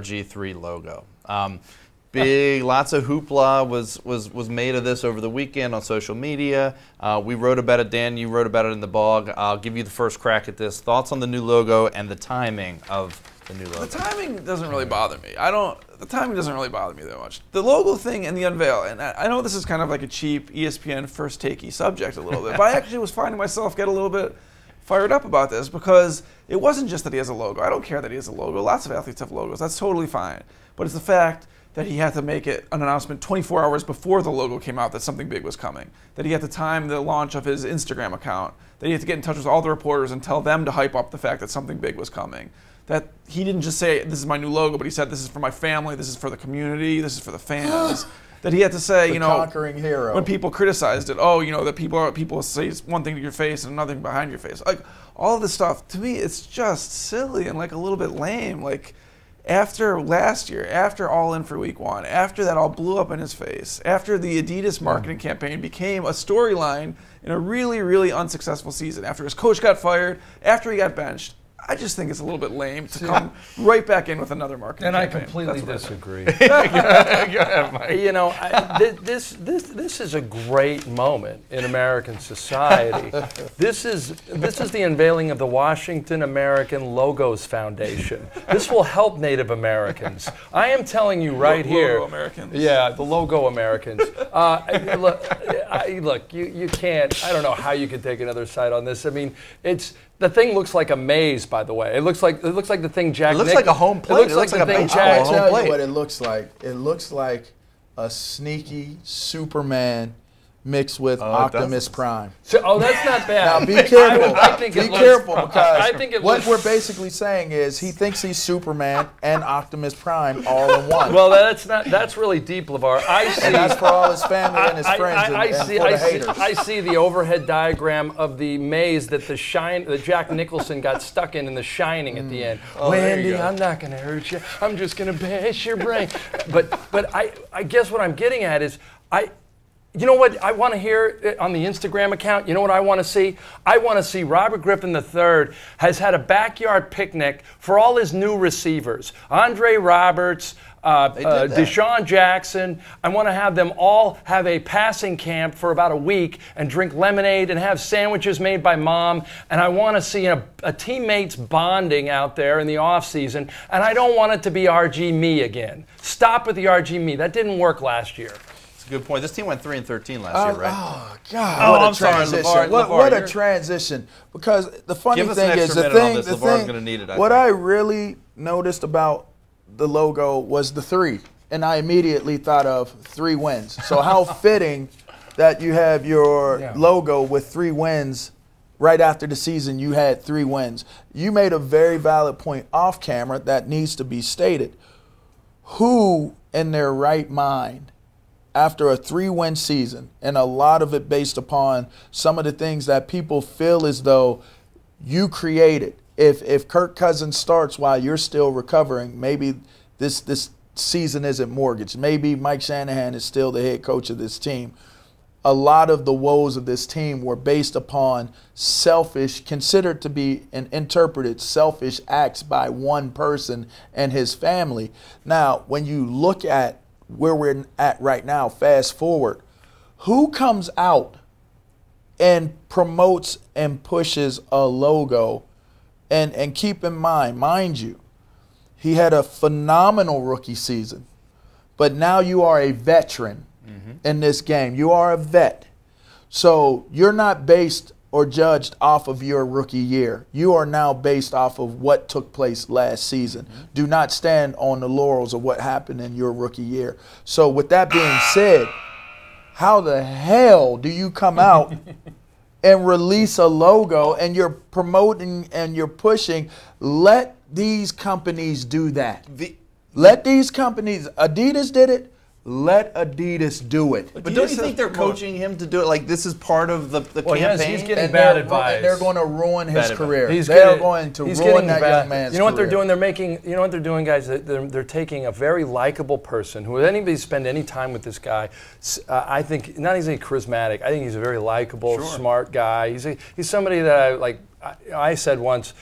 RG3 logo. Lots of hoopla was made of this over the weekend on social media. We wrote about it, Dan, you wrote about it in the blog. I'll give you the first crack at this. Thoughts on the new logo and the timing of the new logo? The timing doesn't really bother me. The timing doesn't really bother me that much. The logo thing and the unveil, and I know this is kind of like a cheap ESPN first takey subject a little bit, but I actually was finding myself get a little bit fired up about this because it wasn't just that he has a logo. I don't care that he has a logo. Lots of athletes have logos. That's totally fine. But it's the fact that he had to make it an announcement 24 hours before the logo came out that something big was coming, that he had to time the launch of his Instagram account, that he had to get in touch with all the reporters and tell them to hype up the fact that something big was coming, that he didn't just say, this is my new logo, but he said, this is for my family, this is for the community, this is for the fans. That he had to say, conquering hero. When people criticized it, that people say one thing to your face and another thing behind your face. Like, all of this stuff, to me, it's just silly and like a little bit lame. Like, after last year, after All In for Week 1, after that all blew up in his face, after the Adidas marketing campaign became a storyline in a really, really unsuccessful season, after his coach got fired, after he got benched, I just think it's a little bit lame to come right back in with another marketing campaign. And I completely disagree. This is a great moment in American society. This is the unveiling of the Washington American Logos Foundation. This will help Native Americans. I am telling you right here. Logo Americans. Yeah, the Logo Americans. Look, you can't. I don't know how you could take another side on this. I mean, the thing looks like a maze, by the way. It looks like the thing Jack. It looks like a home plate. It looks like a thing Jack. I'll tell you what it looks like. It looks like a sneaky Superman mixed with Optimus Prime. So, that's not bad. Now be careful. I think be careful because I think what we're basically saying is he thinks he's Superman and Optimus Prime all in one. Well, that's really deep, LeVar. And that's for all his family and his friends and for the haters. I see the overhead diagram of the maze that that Jack Nicholson got stuck in The Shining at the end. Wendy, I'm not going to hurt you. I'm just going to bash your brain. But I guess what I'm getting at is you know what I want to hear on the Instagram account? You know what I want to see? I want to see Robert Griffin III has had a backyard picnic for all his new receivers. Andre Roberts, Deshaun Jackson. I want to have them all have a passing camp for about a week and drink lemonade and have sandwiches made by mom. And I want to see a teammates bonding out there in the off season. And I don't want it to be RG me again. Stop with the RG me. That didn't work last year. That's a good point. This team went 3-13 last year, right? Oh God! What a transition! What a transition! Because the funny thing is, what I really noticed about the logo was the 3, and I immediately thought of 3 wins. So how fitting that you have your logo with 3 wins. Right after the season, you had 3 wins. You made a very valid point off camera that needs to be stated. Who in their right mind, after a 3-win season, and a lot of it based upon some of the things that people feel as though you created. If Kirk Cousins starts while you're still recovering, maybe this season isn't mortgaged. Maybe Mike Shanahan is still the head coach of this team. A lot of the woes of this team were based upon considered to be and interpreted selfish acts by one person and his family. Now, when you look at where we're at right now, fast forward, who comes out and promotes and pushes a logo? And keep in mind you, he had a phenomenal rookie season, but now you are a veteran in this game. You are a vet. So you're not based or judged off of your rookie year. You are now based off of what took place last season. Do not stand on the laurels of what happened in your rookie year. So with that being said, how the hell do you come out and release a logo and you're promoting and you're pushing? Let these companies do that. Let these companies, Adidas did it. Let Adidas do it. But don't you think they're coaching him to do it? Like this is part of the campaign? Yes, he's getting bad advice. They're going to ruin his career. They're going to ruin that young man's career. You know what they're doing? You know what they're doing, guys? They're taking a very likable person who, anybody spend any time with this guy, I think, not only charismatic, I think he's a very likable, smart guy. He's somebody that I said once,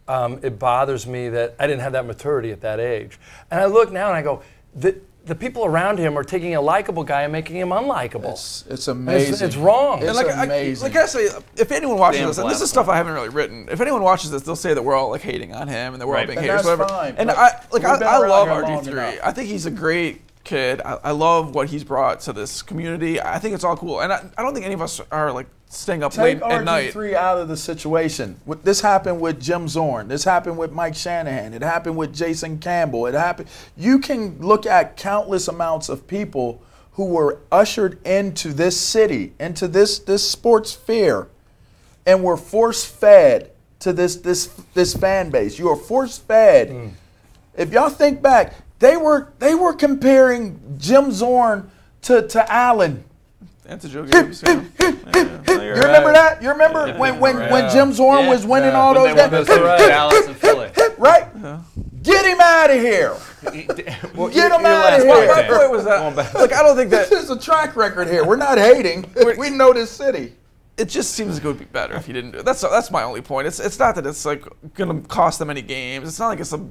it bothers me that I didn't have that maturity at that age. And I look now and I go, the people around him are taking a likable guy and making him unlikable. It's amazing. It's wrong. It's amazing. Like I say, if anyone watches this, and this is stuff I haven't really written, if anyone watches this, they'll say that we're all like hating on him and that we're all being haters, whatever. Fine, and I love RG3. I think he's a great kid. I love what he's brought to this community. I think it's all cool, and I don't think any of us are like staying up late at night. Take RG3 out of the situation. This happened with Jim Zorn. This happened with Mike Shanahan. It happened with Jason Campbell. It happened. You can look at countless amounts of people who were ushered into this city, into this sports sphere, and were force-fed to this fan base. You are force-fed. If y'all think back, they were comparing Jim Zorn to Allen. And to Joe Gibbs. You remember that? You remember when Jim Zorn was winning all those games? Dallas and Philly. Right? Get him out of here. Get him out of here. My point was that, like, I don't think that. This is a track record here. We're not hating. We know this city. It just seems like it would be better if he didn't do it. That's my only point. It's not that it's like going to cost them any games. It's not like it's a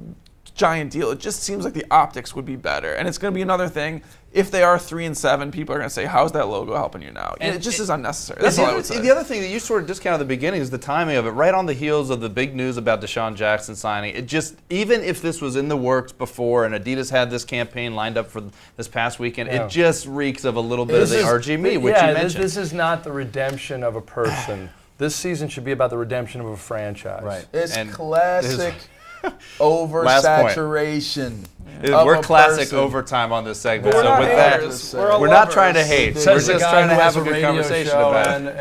giant deal. It just seems like the optics would be better, and it's going to be another thing. If they are 3-7, people are going to say, "How's that logo helping you now?" And it just is unnecessary. That's all I would say. The other thing that you sort of discounted at the beginning is the timing of it. Right on the heels of the big news about Deshaun Jackson signing, it just, even if this was in the works before and Adidas had this campaign lined up for this past weekend, it just reeks of a little bit of the RG-me, which you mentioned. This is not the redemption of a person. This season should be about the redemption of a franchise. Right. It's classic. Oversaturation. We're classic overtime on this segment. So with that, we're not trying to hate. We're just trying to have a good conversation about it.